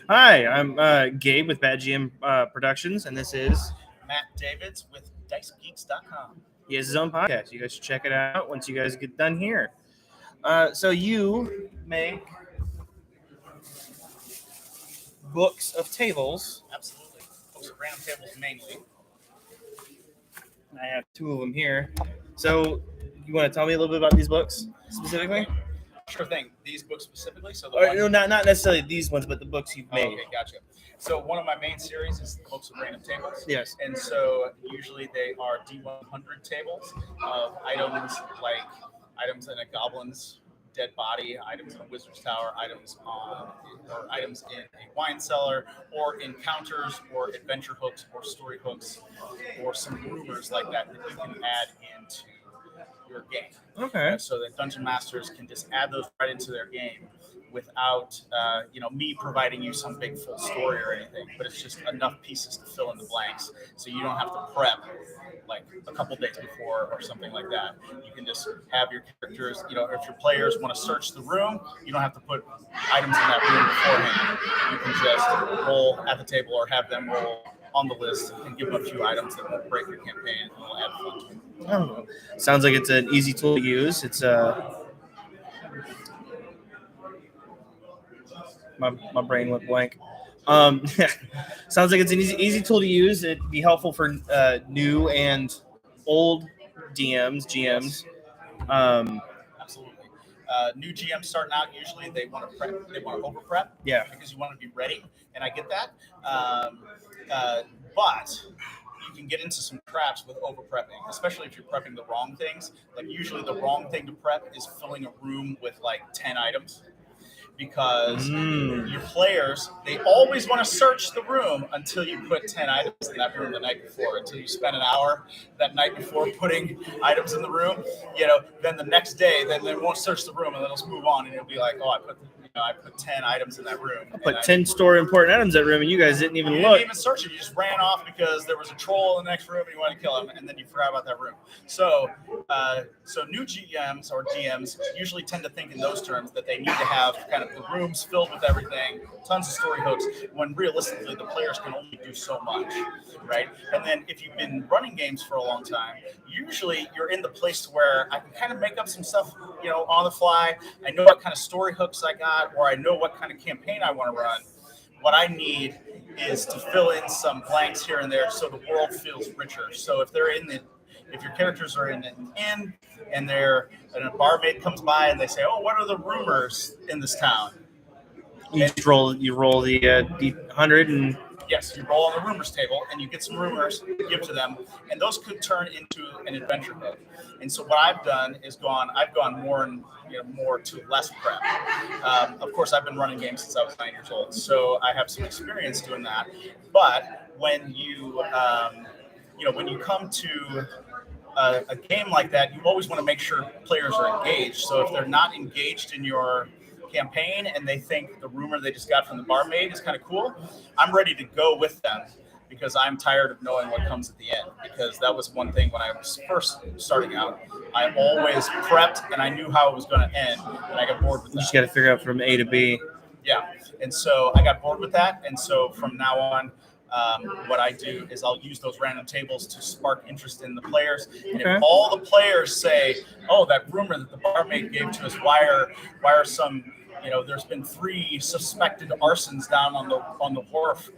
Hi, I'm Gabe with Bad GM Productions, and this is Matt Davids with DiceGeeks.com. he has his own podcast. You guys should check it out once you guys get done here. So you make books of tables. Absolutely. Books of random tables mainly. I have two of them here. So you want to tell me a little bit about these books specifically? Sure thing. These books specifically. So No, not necessarily these ones, but the books you've made. Okay, gotcha. So one of my main series is the books of random tables. Yes. And so usually they are D100 tables of items like items in a goblin's dead body, items in a wizard's tower, items in a wine cellar, or encounters, or adventure hooks, or story hooks, or some rumors like that you can add into your game. Okay. So that dungeon masters can just add those right into their game without me providing you some big full story or anything, but it's just enough pieces to fill in the blanks, so you don't have to prep like a couple days before or something like that. You can just have your characters, if your players want to search the room, you don't have to put items in that room beforehand. You can just roll at the table or have them roll on the list and give them a few items that won't break your campaign and will add fun to it. Oh, sounds like it's an easy tool to use. It's my brain went blank. Sounds like it's an easy tool to use. It'd be helpful for new and old DMs, GMs. Absolutely. New GMs starting out, usually they want to prep, they want to over prep, Yeah. because you want to be ready, and I get that. But you can get into some traps with over prepping, especially if you're prepping the wrong things. Like usually the wrong thing to prep is filling a room with like 10 items. Because your players, they always want to search the room until you put 10 items in that room the night before, until you spend an hour that night before putting items in the room. Then the next day, then they won't search the room, and then it'll move on, and it'll be like, oh, I put 10 items in that room. I put 10 store important items in that room, and you guys didn't even you look. didn't even search it. You just ran off because there was a troll in the next room and you wanted to kill him, and then you forgot about that room. So new GMs or GMs usually tend to think in those terms, that they need to have kind of the rooms filled with everything, tons of story hooks, when realistically the players can only do so much, right? And then if you've been running games for a long time, usually you're in the place where I can kind of make up some stuff, on the fly. I know what kind of story hooks I got, or I know what kind of campaign I want to run. What I need is to fill in some blanks here and there so the world feels richer. So if your characters are in an inn and a barmaid comes by and they say, "Oh, what are the rumors in this town?" You roll the D100 and yes, you roll on the rumors table and you get some rumors, give to them, and those could turn into an adventure book. And so what I've done is I've gone more to less prep. Of course, I've been running games since I was 9 years old, so I have some experience doing that. But when you come to a game like that, you always want to make sure players are engaged. So if they're not engaged in your campaign and they think the rumor they just got from the barmaid is kind of cool, I'm ready to go with them, because I'm tired of knowing what comes at the end. Because that was one thing when I was first starting out. I always prepped and I knew how it was going to end, and I got bored with that. You just got to figure out from A to B. Yeah, and so I got bored with that, and so from now on, what I do is I'll use those random tables to spark interest in the players. And if all the players say, "Oh, that rumor that the barmaid gave to us, why are some, there's been 3 suspected arsons down on the wharf.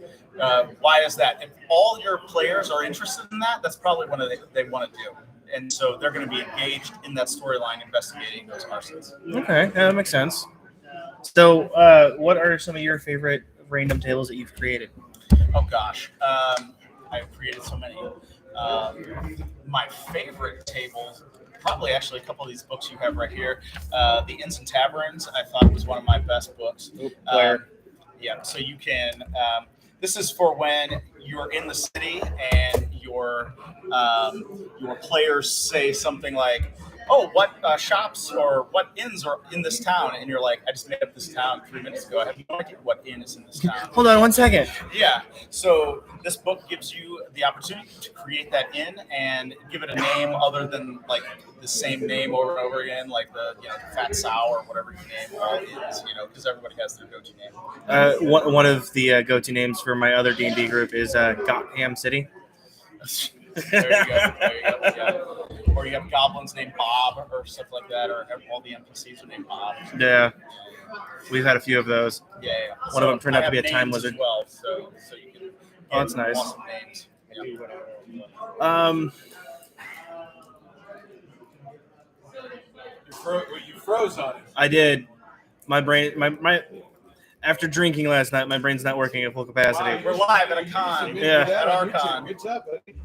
Why is that?" If all your players are interested in that, that's probably what they want to do. And so they're going to be engaged in that storyline, investigating those arsons. Okay, that makes sense. So, what are some of your favorite random tables that you've created? Oh gosh, I've created so many. My favorite tables, probably actually a couple of these books you have right here. The Inns and Taverns, I thought was one of my best books. Yeah, so you can. This is for when you're in the city and your players say something like, oh, what shops or what inns are in this town? And you're like, I just made up this town 3 minutes ago. I have no idea what inn is in this town. Hold on 1 second. Yeah. So this book gives you the opportunity to create that inn and give it a name other than like the same name over and over again, like the Fat Sow or whatever you name all inns, because everybody has their go-to name. One of the go-to names for my other D&D group is Gotham City. There you go. Yeah. Or you have goblins named Bob or stuff like that, or all the NPCs are named Bob. Yeah, we've had a few of those. Yeah. One of them turned out to be a time lizard. As well, so you can. Oh, that's nice. Awesome names. Yeah. You froze on it. I did. My brain, my after drinking last night, my brain's not working at full capacity. We're live at a con. Yeah. At Archon. Good job, buddy.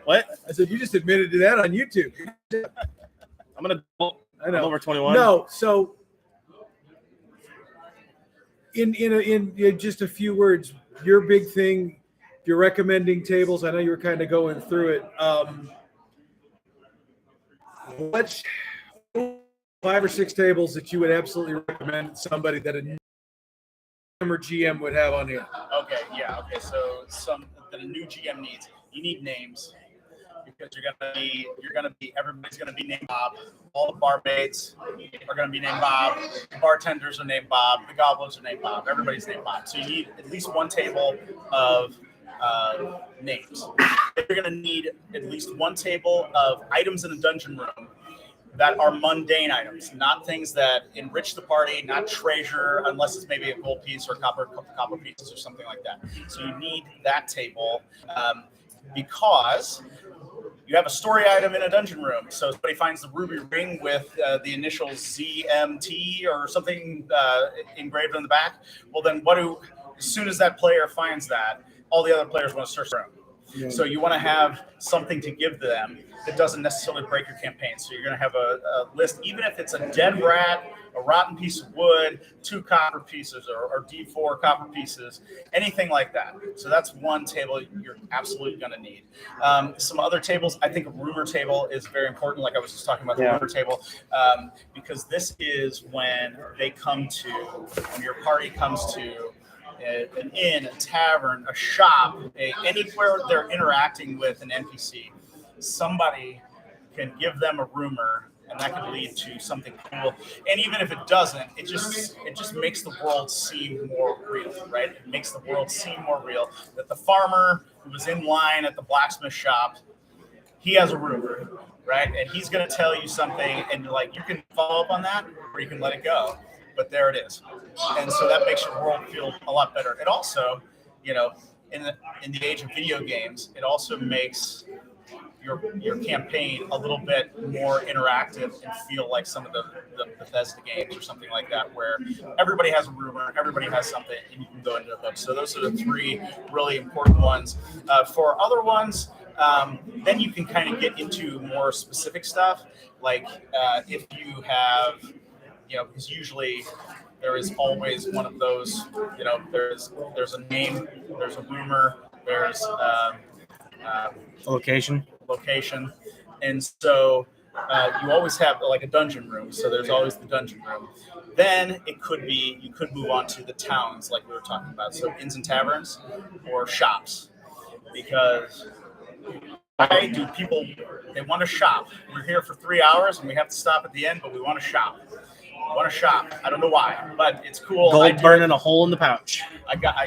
What? I said you just admitted to that on YouTube. I'm I know. I'm over 21. No, so in just a few words, your big thing, you're recommending tables. I know you were kind of going through it. What's 5 or 6 tables that you would absolutely recommend somebody that a new or GM would have on here? Okay, yeah, okay. So some that a new GM needs. You need names because everybody's gonna be named Bob. All the barmaids are gonna be named Bob. The bartenders are named Bob. The goblins are named Bob. Everybody's named Bob. So you need at least one table of names. You're gonna need at least one table of items in a dungeon room that are mundane items, not things that enrich the party, not treasure, unless it's maybe a gold piece or copper pieces or something like that. So you need that table because you have a story item in a dungeon room. So somebody finds the ruby ring with the initials ZMT or something engraved on the back. Well, then as soon as that player finds that, all the other players want to search the room. Yeah. So you want to have something to give them that doesn't necessarily break your campaign. So you're going to have a list, even if it's a dead rat, a rotten piece of wood, 2 copper pieces or D4 copper pieces, anything like that. So that's one table you're absolutely going to need. Some other tables, I think a rumor table is very important, like I was just talking about the rumor table, because this is when your party comes to an inn, a tavern, a shop, anywhere they're interacting with an NPC, somebody can give them a rumor, and that could lead to something cool. And even if it doesn't, it just makes the world seem more real, right? It makes the world seem more real. That the farmer who was in line at the blacksmith shop, he has a rumor, right? And he's going to tell you something, and you're like, you can follow up on that, or you can let it go. But there it is. And so that makes your world feel a lot better. It also, in the age of video games, it also makes your campaign a little bit more interactive and feel like some of the Bethesda games or something like that, where everybody has a rumor, everybody has something, and you can go into a book. So those are the 3 really important ones. For other ones, then you can kind of get into more specific stuff, like if you have, because usually there is always one of those, there's a name, there's a rumor, there's Location. And so you always have like a dungeon room. So there's always the dungeon room. Then you could move on to the towns like we were talking about. So inns and taverns or shops, because why do people, they want to shop. We're here for 3 hours and we have to stop at the end, but we want to shop. I don't know why, but it's cool. Gold burning a hole in the pouch.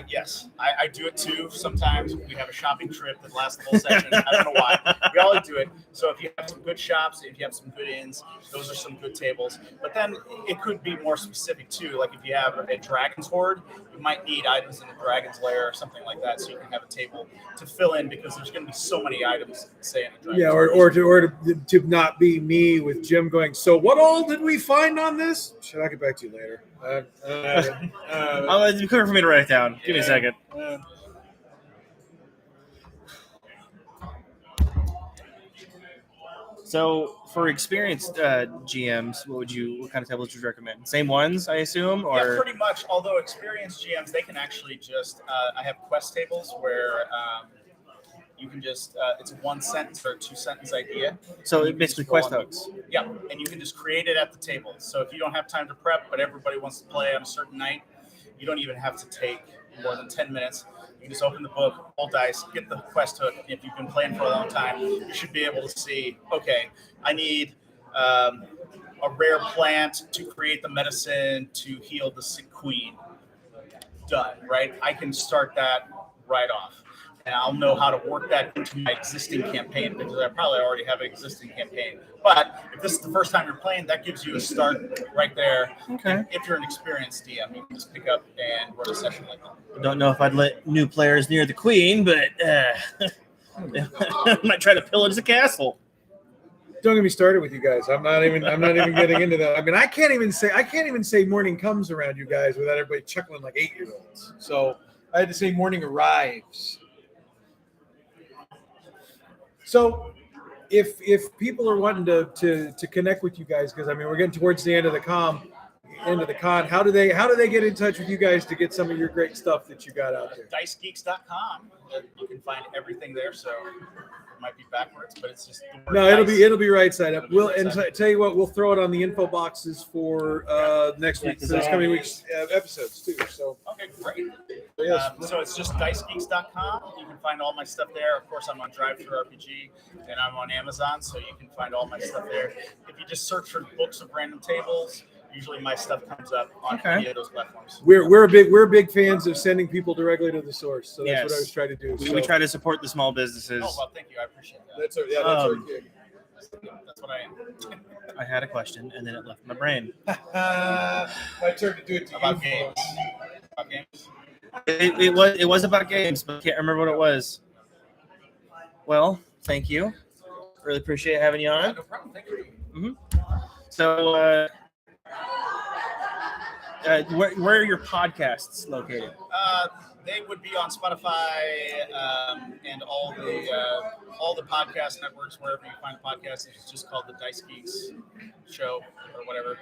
Yes, I do it too. Sometimes we have a shopping trip that lasts the whole session. I don't know why. We all do it. So if you have some good shops, if you have some good inns, those are some good tables. But then it could be more specific too. Like if you have a dragon's hoard, you might need items in a dragon's lair or something like that, so you can have a table to fill in, because there's going to be so many items, say, in a dragon's hoard. or to not be me with Jim going, so what all did we find on this? Should I get back to you later? I'll be clear for me to write it down. Give me a second. So, for experienced GMs, what kind of tables would you recommend? Same ones, I assume, or yeah, pretty much. Although experienced GMs, they can actually just I have quest tables where You can just it's a 1 sentence or a 2 sentence idea. So You it can basically just go quest on- hooks. Yeah, and you can just create it at the table. So if you don't have time to prep, but everybody wants to play on a certain night, you don't even have to take more than 10 minutes. You can just open the book, roll dice, get the quest hook. If you've been playing for a long time, you should be able to see, okay, I need a rare plant to create the medicine to heal the sick queen. Done, right? I can start that right off. And I'll know how to work that into my existing campaign because I probably already have an existing campaign. But if this is the first time you're playing, that gives you a start right there. Okay. And if you're an experienced DM, you can just pick up and run a session like that. Don't know if I'd let new players near the queen, but might try to pillage the castle. Don't get me started with you guys. I'm not even getting into that. I mean, I can't even say morning comes around you guys without everybody chuckling like 8-year-olds. So I had to say morning arrives. So if people are wanting to connect with you guys, because I mean we're getting towards the end of the con, how do they get in touch with you guys to get some of your great stuff that you got out there? DiceGeeks.com. You can find everything there. So it might be backwards, but it's just the word No, dice. it'll be right side up. It'll be We'll right and side up. tell you what, we'll throw it on the info boxes for next week, for this coming week's episodes too. So Okay, great. yes. So it's just dicegeeks.com. You can find all my stuff there. Of course, I'm on Drive-Thru-RPG, and I'm on Amazon, so you can find all my stuff there. If you just search for books of random tables, usually my stuff comes up on Okay. any of those platforms. We're big fans of sending people directly to the source. So that's what I Yes. was trying to do. We try to support the small businesses. Oh, well, thank you. I appreciate that. That's our gig. That's what I am. I had a question and then it left my brain. My turn to do it to About you. games. folks. About games. It was about games, but I can't remember what it was. Well, thank you. Really appreciate having you Yeah, on. no problem. Thank you. So, where are your podcasts located? They would be on Spotify and all the podcast networks, wherever you find podcasts. It's just called the Dice Geeks Show or whatever.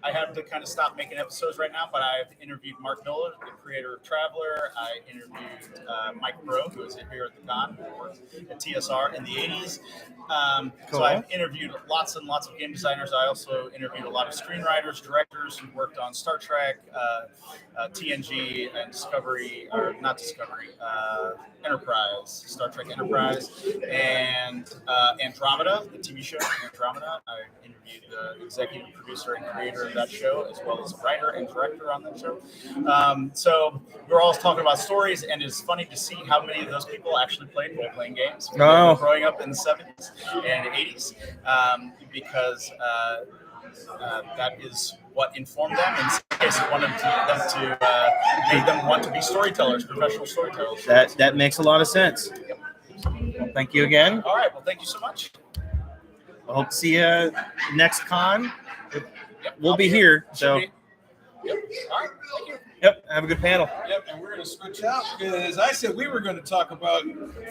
I have to kind of stop making episodes right now, but I've interviewed Mark Miller, the creator of Traveler. I interviewed Mike Bro, who was here at the con, who worked at TSR in the 80s. Cool. So I've interviewed lots and lots of game designers. I also interviewed a lot of screenwriters, directors who worked on Star Trek, TNG, and Enterprise, Star Trek Enterprise, and Andromeda, the TV show Andromeda. I interviewed the executive producer and creator of that show, as well as a writer and director on that show. So we're always talking about stories, and it's funny to see how many of those people actually played role-playing games growing up in the 70s and 80s, because that is what informed them. In some cases, wanted them to made them want to be storytellers, professional storytellers. That makes a lot of sense. Well, thank you again. All right. Well, thank you so much. I hope to see you next con. Yep, We'll I'll be here. So, Should be. Yep. All right. Thank you. yep, have a good panel. Yep, and we're going to switch out because I said we were going to talk about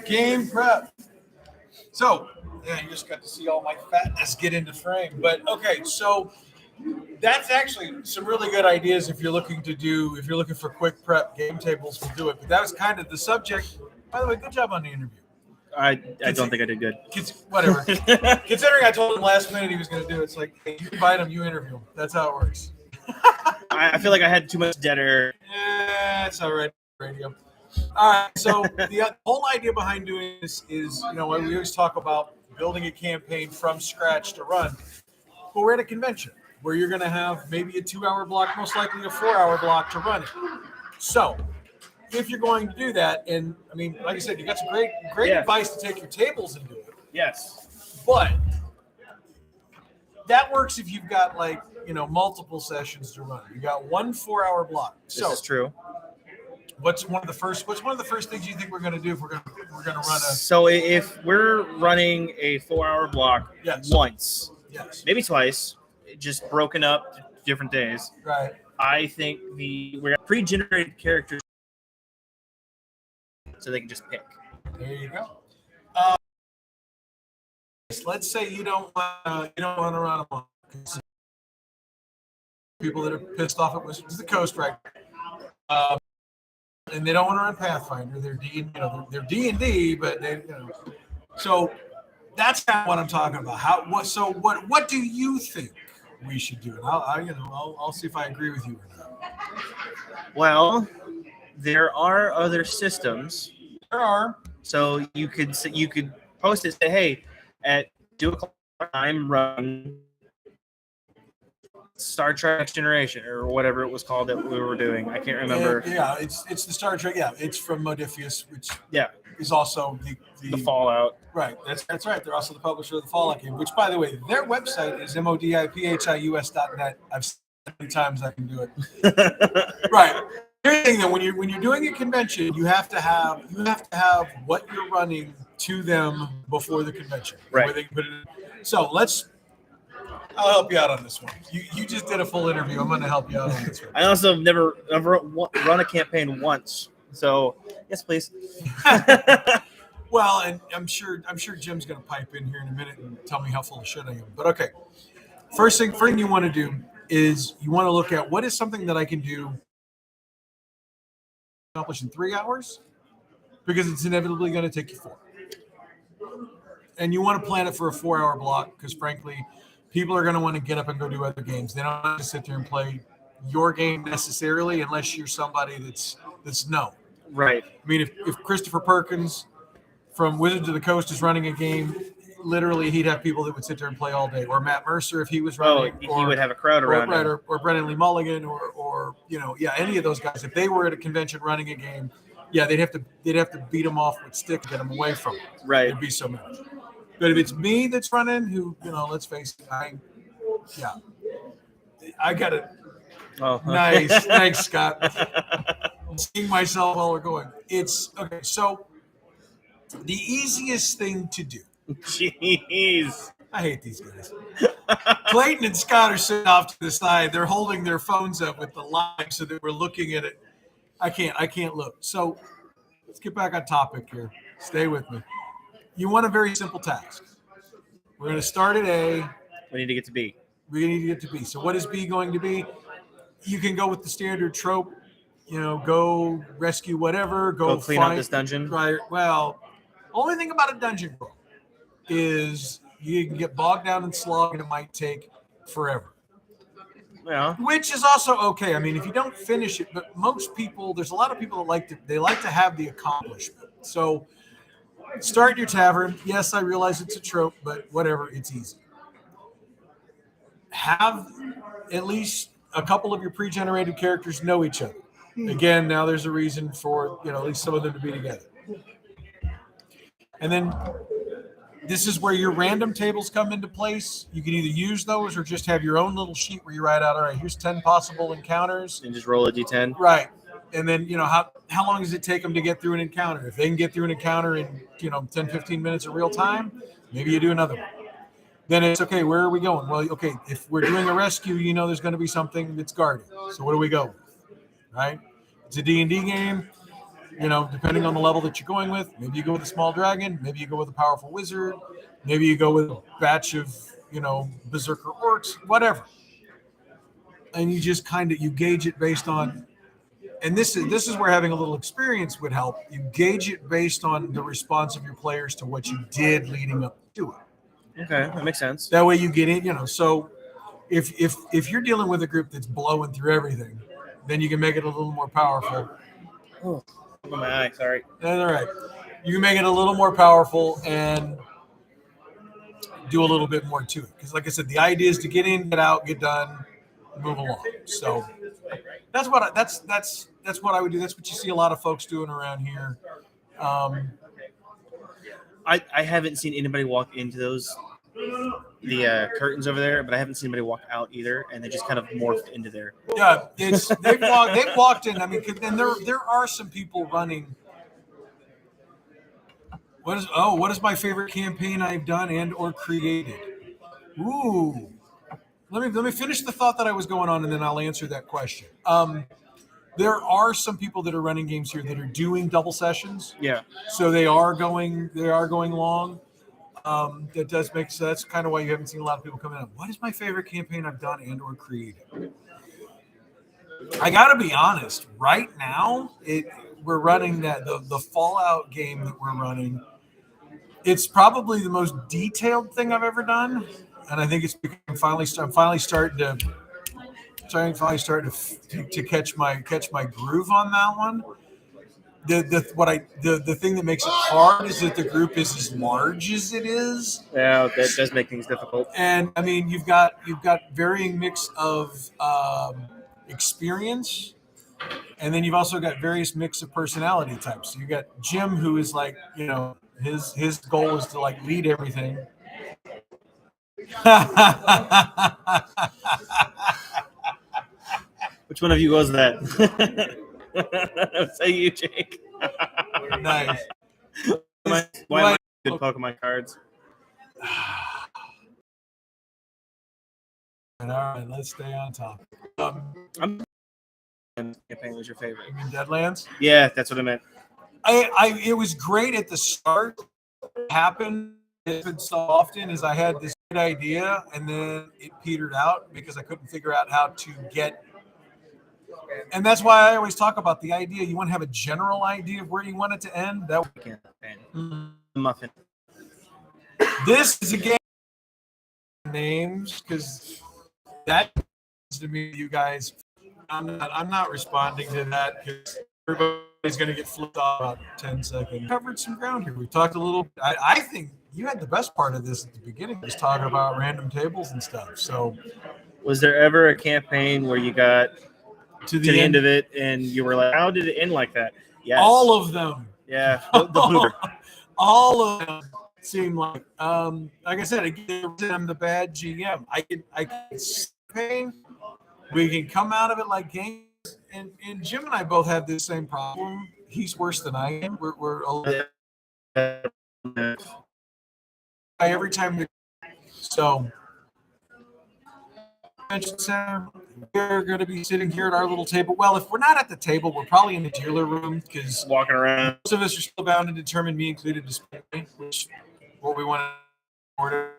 game prep. So, yeah, you just got to see all my fatness get into frame. But okay, so that's actually some really good ideas if you're looking for quick prep game tables to do it. But that was kind of the subject. By the way, good job on the interview. I don't think I did good. Whatever. Considering I told him last minute he was going to do it, it's like, hey, you invite him, you interview him. That's how it works. I feel like I had too much dead air. Yeah, it's all right. Radio. All right. So the whole idea behind doing this is, we always talk about building a campaign from scratch to run. But we're at a convention where you're going to have maybe a 2-hour block, most likely a 4-hour block to run it. So if you're going to do that, and I mean, like I said, you got some great Yeah. advice to take your tables and do it. Yes. But that works if you've got multiple sessions to run. You got 1 4-hour block. This is true. What's one of the first things you think we're going to do if we're going to run a? So if we're running a 4-hour block Yes. once, Yes. maybe twice, just broken up to different days, Right. I think we're pre-generated characters so they can just pick. There you go. Let's say you don't want to run them. People that are pissed off at Wizards of the Coast right now. and they don't want to run Pathfinder. They're they're D&D, but they so that's kind of what I'm talking about. What do you think we should do? And I'll see if I agree with you or not. Well, there are other systems. There are. So you could post it, say, hey, at 2:00 I'm running Star Trek Next Generation or whatever it was called that we were doing. I can't remember. Yeah, it's the Star Trek. Yeah, it's from Modiphius, which Yeah, is also the Fallout. Right, that's right. They're also the publisher of the Fallout game, which, by the way, their website is modiphius.net. I've said it many times I can do it. Right. Here's the thing, though, when you're doing a convention, you have to have what you're running to them before the convention. Right. Where they can put it in. So I'll help you out on this one. You just did a full interview. I'm going to help you out on this one. I also have never run a campaign once. So yes, please. Well, and I'm sure Jim's going to pipe in here in a minute and tell me how full of shit I am. But okay, first thing you want to do is you want to look at what is something that I can do accomplish in 3 hours, because it's inevitably going to take you 4. And you want to plan it for a 4-hour block because, frankly, people are going to want to get up and go do other games. They don't want to sit there and play your game necessarily unless you're somebody that's known. Right. I mean, if Christopher Perkins from Wizards of the Coast is running a game, literally he'd have people that would sit there and play all day. Or Matt Mercer, if he was running, he would have a crowd around him. Or Brennan Lee Mulligan, or any of those guys. If they were at a convention running a game, they'd have to beat them off with stick to get them away from it. Right. There'd be so many. But if it's me that's running, who let's face it, I got it. Oh, nice, thanks, Scott. I'm seeing myself while we're going. It's okay. So the easiest thing to do. Jeez. I hate these guys. Clayton and Scott are sitting off to the side. They're holding their phones up with the live so that we're looking at it. I can't look. So let's get back on topic here. Stay with me. You want a very simple task. We're going to start at A. We need to get to B. We need to get to B. So what is B going to be? You can go with the standard trope. Go rescue whatever. Go clean out this dungeon. Right. Well, only thing about a dungeon crawl is you can get bogged down and slog, and it might take forever. Yeah. Which is also okay. I mean, if you don't finish it, but most people, there's a lot of people that like to have the accomplishment. So start your tavern. Yes, I realize it's a trope, but whatever, it's easy. Have at least a couple of your pre-generated characters know each other. Again, now there's a reason for at least some of them to be together. And then this is where your random tables come into place. You can either use those or just have your own little sheet where you write out, all right, here's 10 possible encounters. And just roll a D10. Right. And then, how long does it take them to get through an encounter? If they can get through an encounter in, 10, 15 minutes of real time, maybe you do another one. Then it's, okay, where are we going? Well, okay, if we're doing a rescue, there's going to be something that's guarded. So what do we go with? Right? It's a D&D game. Depending on the level that you're going with, maybe you go with a small dragon, maybe you go with a powerful wizard, maybe you go with a batch of, berserker orcs, whatever. And you just you gauge it based on, and this is where having a little experience would help. You gauge it based on the response of your players to what you did leading up to it. Okay, that makes sense. That way you get in, so if you're dealing with a group that's blowing through everything, then you can make it a little more powerful. Oh, my eye, sorry. That's all right. You can make it a little more powerful and do a little bit more to it. Because, like I said, the idea is to get in, get out, get done, move along. So that's what I would do. That's what you see a lot of folks doing around here. I haven't seen anybody walk into the curtains over there, but I haven't seen anybody walk out either, and they just kind of morphed into there. Yeah, they've walked in. I mean, and there are some people running. What is my favorite campaign I've done and or created? Ooh, let me finish the thought that I was going on, and then I'll answer that question. There are some people that are running games here that are doing double sessions. Yeah. So they are going long. That does make sense. That's kind of why you haven't seen a lot of people coming up. What is my favorite campaign I've done and or created? I got to be honest. Right now, we're running the Fallout game that we're running. It's probably the most detailed thing I've ever done, and I think it's because I'm finally starting to catch my groove on that one. The thing that makes it hard is that the group is as large as it is. Yeah, that does make things difficult. And I mean, you've got varying mix of experience, and then you've also got various mix of personality types. So you got Jim, who is like, his goal is to like lead everything. Which one of you was that? Say you, Jake. Nice. Why am I good Pokemon cards? All right, let's stay on topic. Campaign was your favorite? You mean Deadlands? Yeah, that's what I meant. It was great at the start. What happened so often is I had this good idea and then it petered out because I couldn't figure out how to get. And that's why I always talk about the idea. You want to have a general idea of where you want it to end. Muffin. This is a game of names because that to me, you guys. I'm not responding to that because everybody's going to get flipped off about 10 seconds. We covered some ground here. We talked a little. I think you had the best part of this at the beginning. Was talking about random tables and stuff. So, was there ever a campaign where you got to the end of it and you were like, "How did it end like that?" Yes. All of them. Yeah. The blooper. All of them seem like. Like I said, again, I'm the bad GM. I can pain. We can come out of it like games, and Jim and I both have this same problem. He's worse than I am. We're a little every time. So, we're going to be sitting here at our little table. Well, if we're not at the table, we're probably in the dealer room because walking around. Most of us are still bound and determined, me included, to spend, which what we want to order.